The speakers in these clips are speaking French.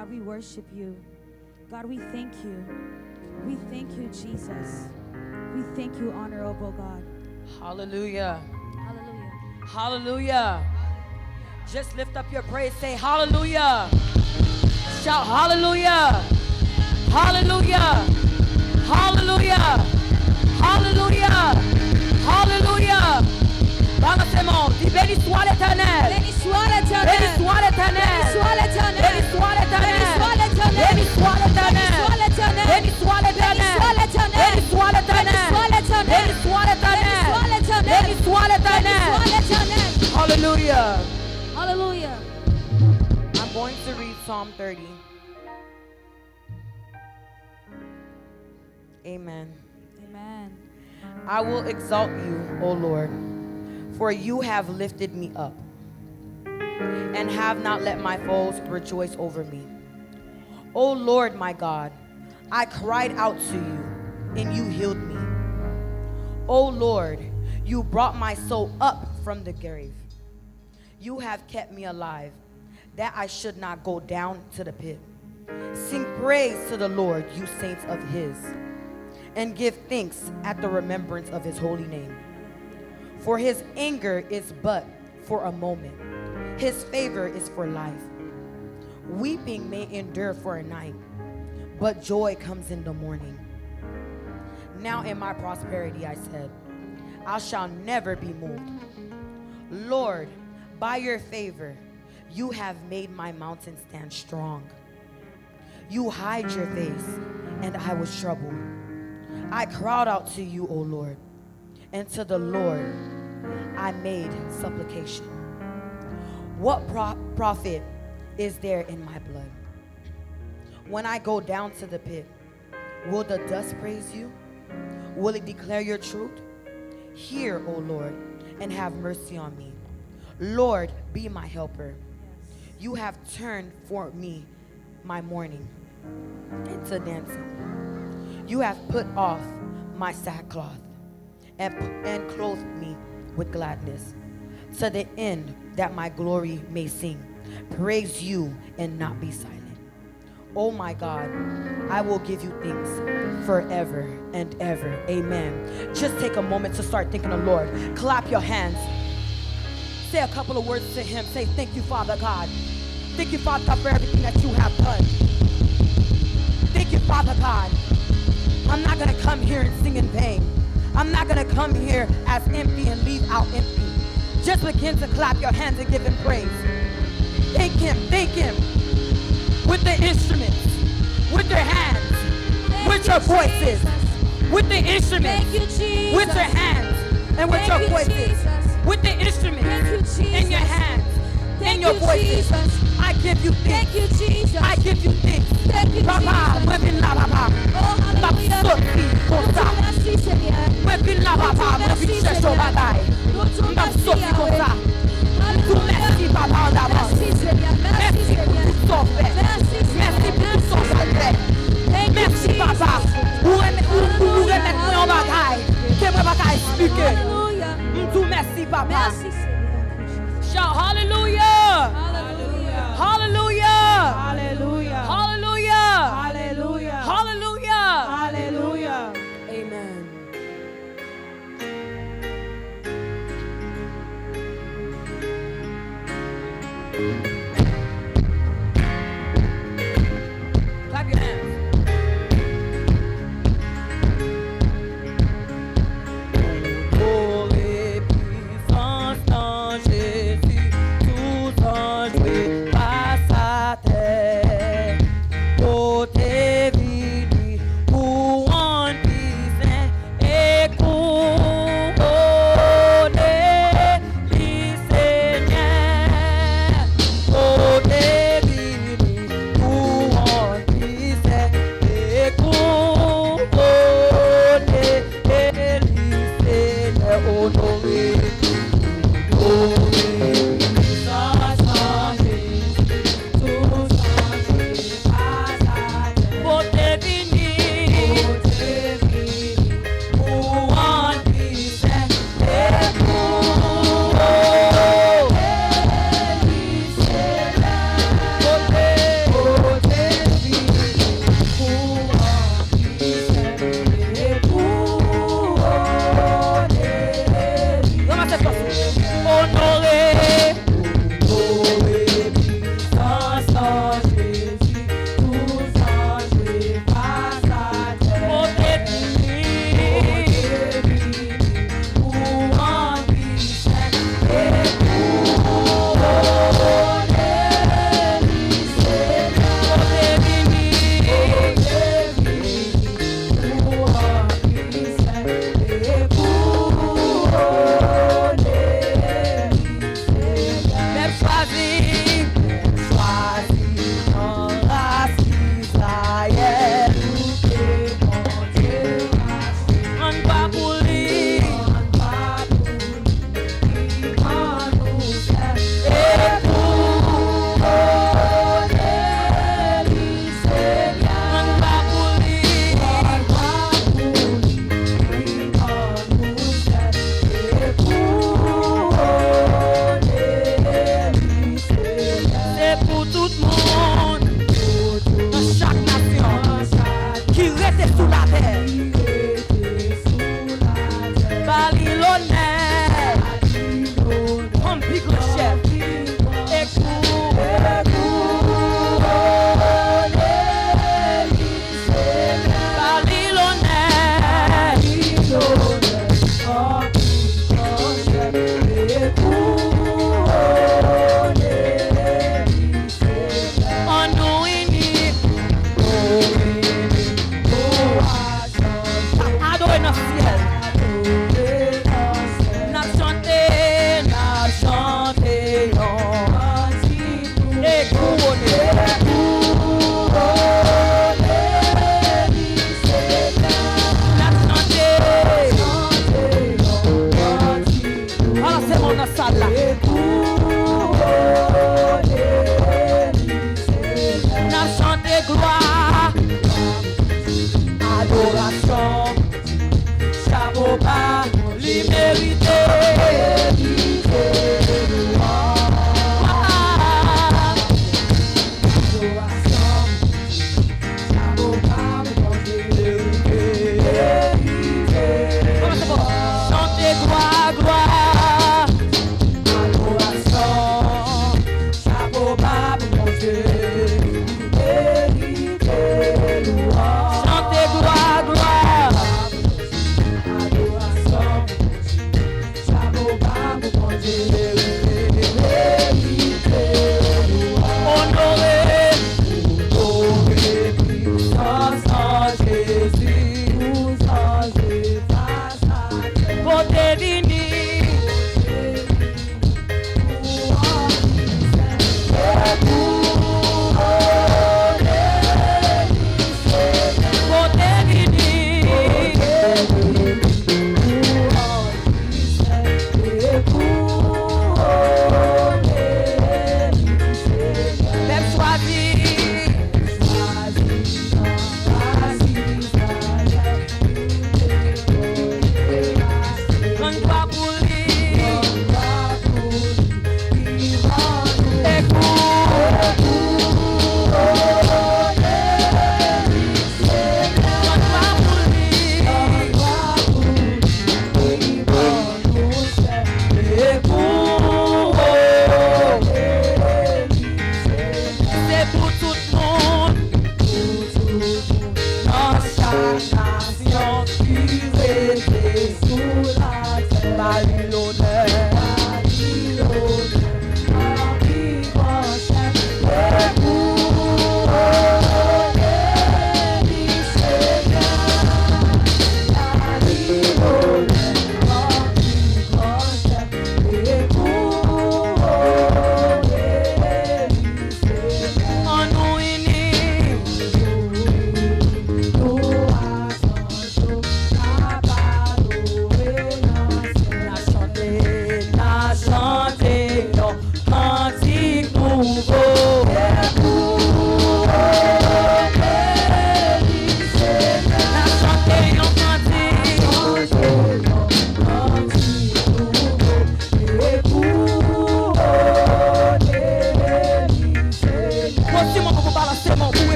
God, we worship you. God, we thank you. We thank you, Jesus. We thank you, honorable God. Hallelujah. Hallelujah. Hallelujah. Just lift up your praise. Say hallelujah. Shout hallelujah. Hallelujah. Hallelujah. Hallelujah. Hallelujah. Vamos, dis béni soit l'Éternel. Béni soit l'Éternel. Béni soit l'Éternel. Béni soit l'Éternel. Béni soit l'Éternel. Béni soit l'Éternel. Béni soit l'Éternel. Béni soit l'Éternel. Béni soit l'Éternel. Béni soit l'Éternel. Béni soit l'Éternel. Béni soit l'Éternel. Béni soit l'Éternel. Hallelujah. Hallelujah. I'm going to read Psalm 30. Amen. Amen. I will exalt you, O Lord, for you have lifted me up and have not let my foes rejoice over me. O Lord, my God, I cried out to you, and you healed me. O Lord, you brought my soul up from the grave. You have kept me alive, that I should not go down to the pit. Sing praise to the Lord, you saints of his, and give thanks at the remembrance of his holy name. For his anger is but for a moment. His favor is for life. Weeping may endure for a night, but joy comes in the morning. Now in my prosperity I said, I shall never be moved. Lord, by your favor, you have made my mountain stand strong. You hide your face, and I was troubled. I cried out to you, O Lord, and to the Lord I made supplication. What profit is there in my blood? When I go down to the pit, will the dust praise you? Will it declare your truth? Hear, O Lord, and have mercy on me. Lord, be my helper. You have turned for me my mourning into dancing. You have put off my sackcloth and clothed me with gladness, to the end that my glory may sing. Praise you and not be silent. Oh my God, I will give you thanks forever and ever. Amen. Just take a moment to start thanking the Lord. Clap your hands. Say a couple of words to him. Say, thank you, Father God. Thank you, Father God, for everything that you have done. Thank you, Father God. I'm not going to come here and sing in vain. I'm not going to come here as empty and leave out empty. Just begin to clap your hands and give him praise. Thank him, with the instruments, with your hands, with your voices, with the instruments, with your hands, and with your voices, with the instruments, in your hands, in your voices. I give you thanks. I give you thanks. Baba, we've la baba. We've la baba, we've cherché bagaille. Merci Papa d'avance. Merci pour tout ton fait. Merci pour tout ton fait. Merci Papa. Ou remettre en bagaille. Que moi bagaille expliquer. Tout merci Papa. Shout hallelujah. Hallelujah. Hallelujah. Hallelujah. Hallelujah. Hallelujah. Hallelujah. Hallelujah. Amen.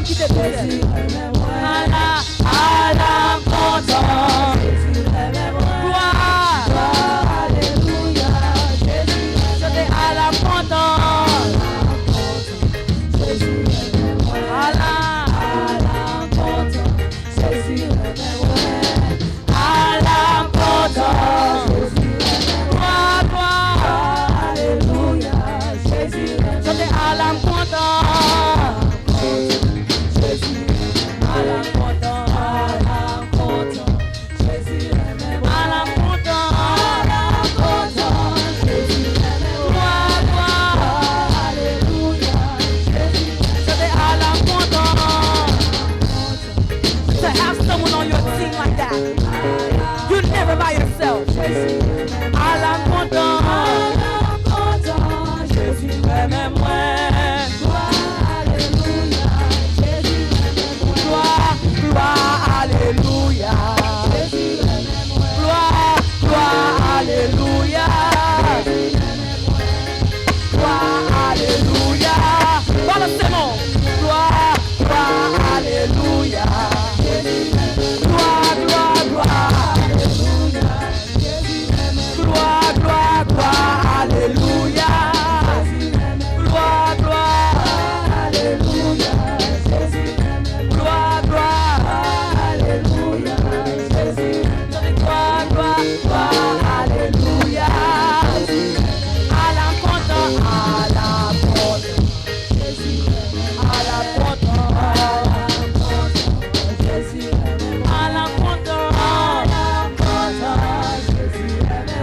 quitter tout seul. À l'important. Gloire. Alléluia, Jésus, Chantez à l'important. Jésus, À l'important, Jésus, l'important. Gloire, gloire. Alléluia, Jésus, Chantez à l'important. Jésus, À l'important. Jésus, À l'important. Jésus, Gloire, gloire. Alléluia, Jésus, Chantez à l'important. To have someone on your team like that. You're never by yourself. À l'important. Jésus, Même moi. Alléluia, Jésus, Gloire, gloire, alléluia. Gloire, gloire, alléluia. Gloire, alléluia. Voilà, c'est bon. Gloire, gloire, alléluia. Gloire, gloire, gloire. Gloire, gloire, gloire, alléluia. Gloire, gloire, Alléluia, Jésus, gloire, gloire. Alléluia, Jésus, Gloire, gloire, gloire, alléluia. À l'important, à l'important, à l'important, Jésus, à l'important.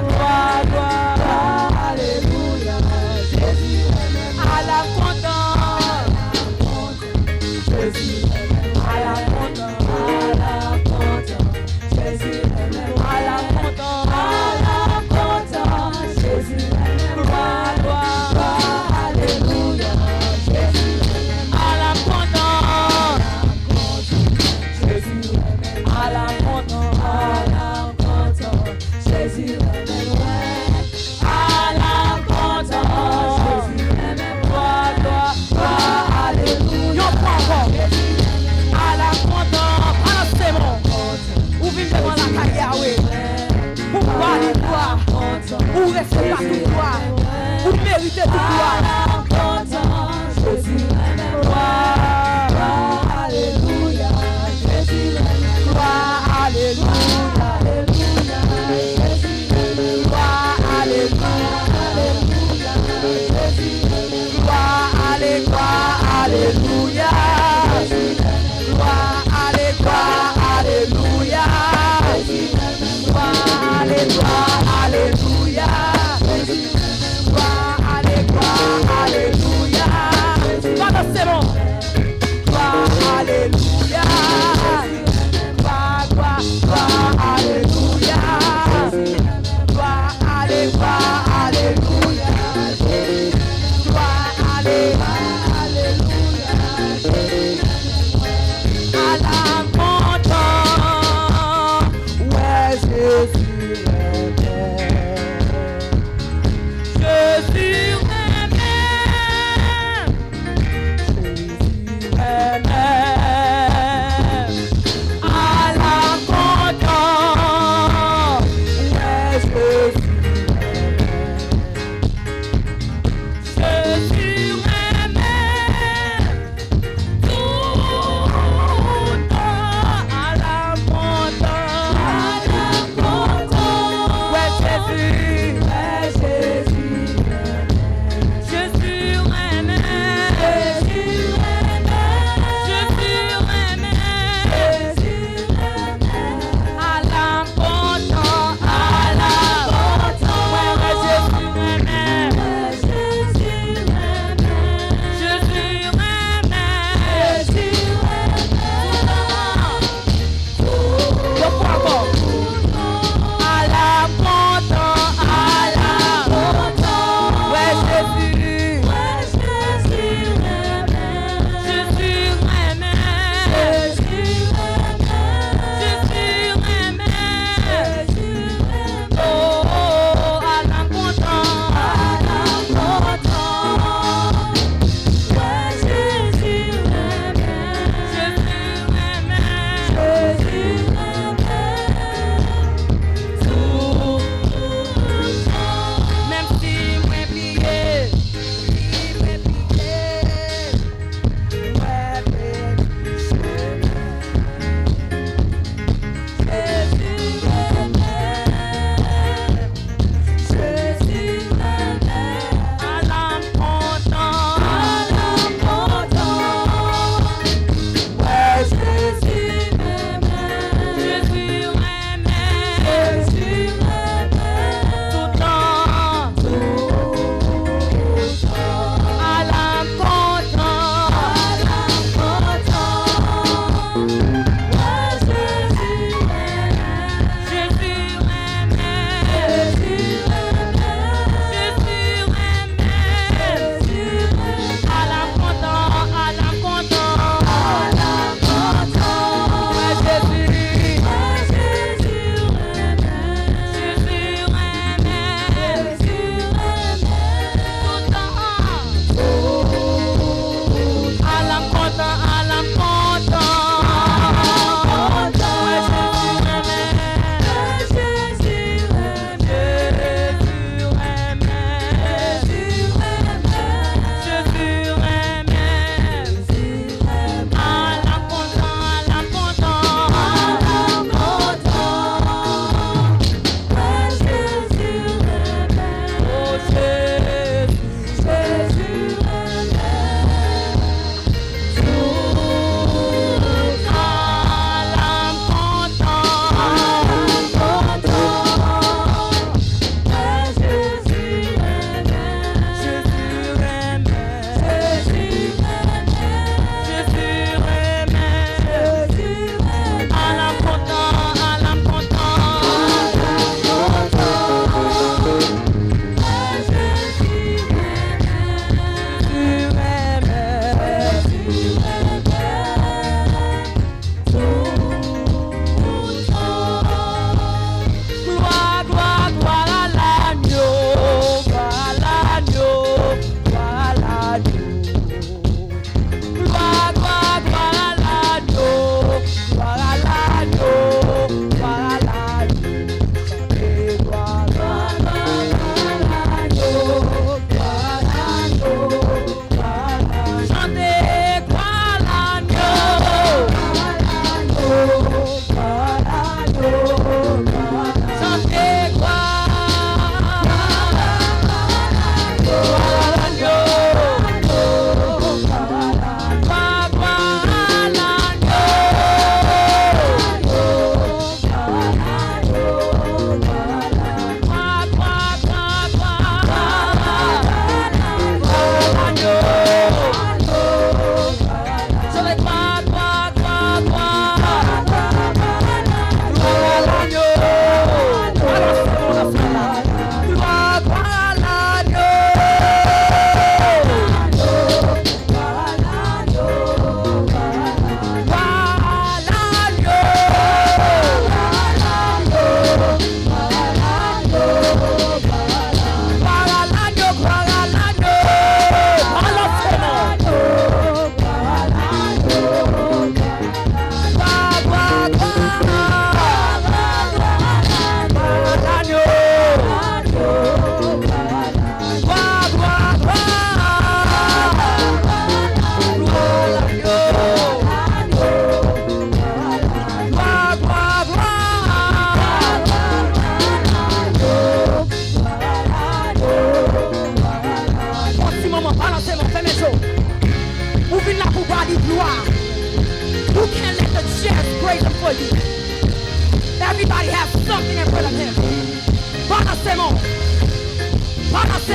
Gloire, gloire, Alléluia, Jésus, à l'important, Jésus, à l'important, Jésus, à l'important. Jésus, Gloire, gloire, Alléluia, Jésus, à l'important, Jésus, à l'important. Jésus, À l'important. Gloire, gloire, gloire, alléluia. Yon prend encore. À l'important. Alors c'est bon. Ou vivez devant la caille Yahweh. Ou parler gloire. Ou restez pas toute gloire. Ou méritez toute gloire. Jésus, Gloire, Alléluia, Jésus, gloire, alléluia. Alléluia, Jésus, Gloire, alléluia. Gloire, alléluia. Gloire, alléluia. Gloire, alléluia. Gloire, alléluia. Gloire, alléluia.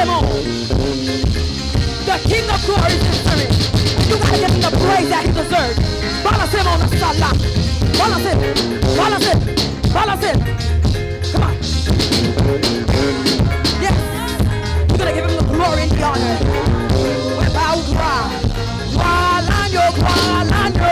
Balasemo. The King of Glory is entering. You gotta give him the praise that he deserves. Balasemo na sala. Balance it. Balance it. Balance it. Come on. Yes. We're gonna give him the glory and the honor. We're bow down. Gualanyo, gualanyo.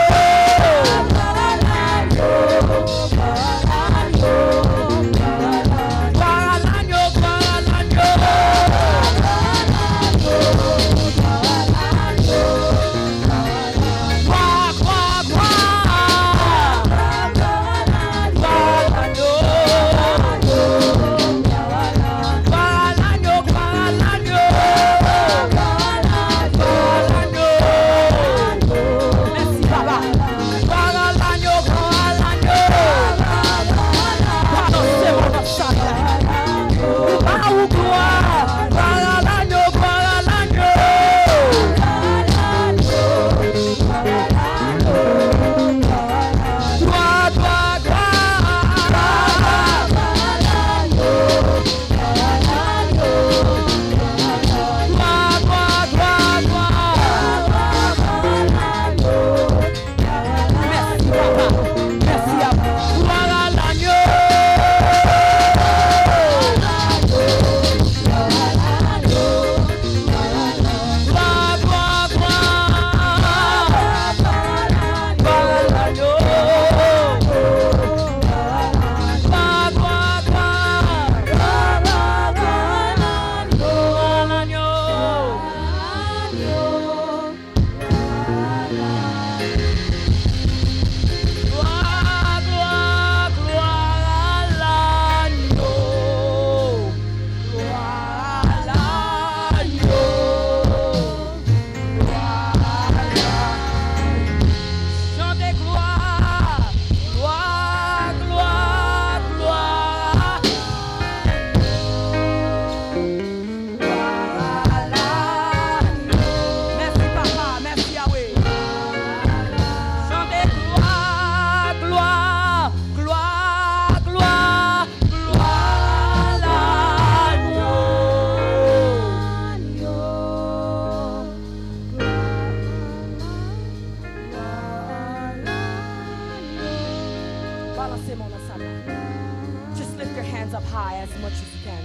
Just lift your hands up high as much as you can.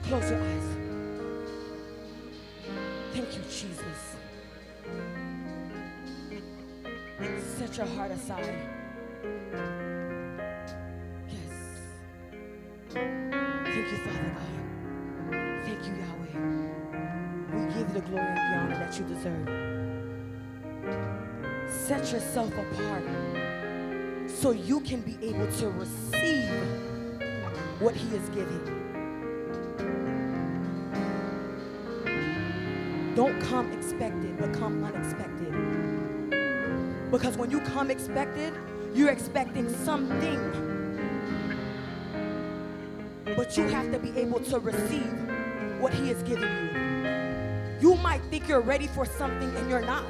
Close your eyes. Thank you, Jesus. Set your heart aside. Yes. Thank you, Father God. Thank you, Yahweh. We give you the glory and the honor that you deserve. Set yourself apart so you can be able to receive what he is giving. Don't come expected, but come unexpected. Because when you come expected, you're expecting something. But you have to be able to receive what he is giving you. You might think you're ready for something and you're not.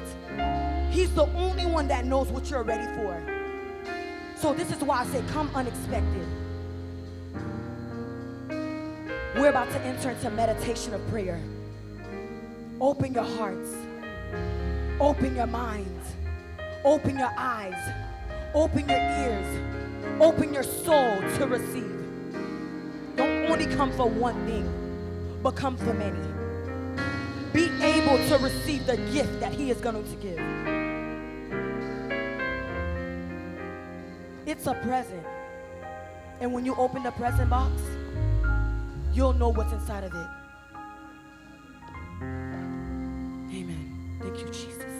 He's the only one that knows what you're ready for. So this is why I say come unexpected. We're about to enter into meditation of prayer. Open your hearts. Open your minds. Open your eyes. Open your ears. Open your soul to receive. Don't only come for one thing, but come for many. Be able to receive the gift that he is going to give. It's a present. And when you open the present box, you'll know what's inside of it. Amen. Thank you, Jesus.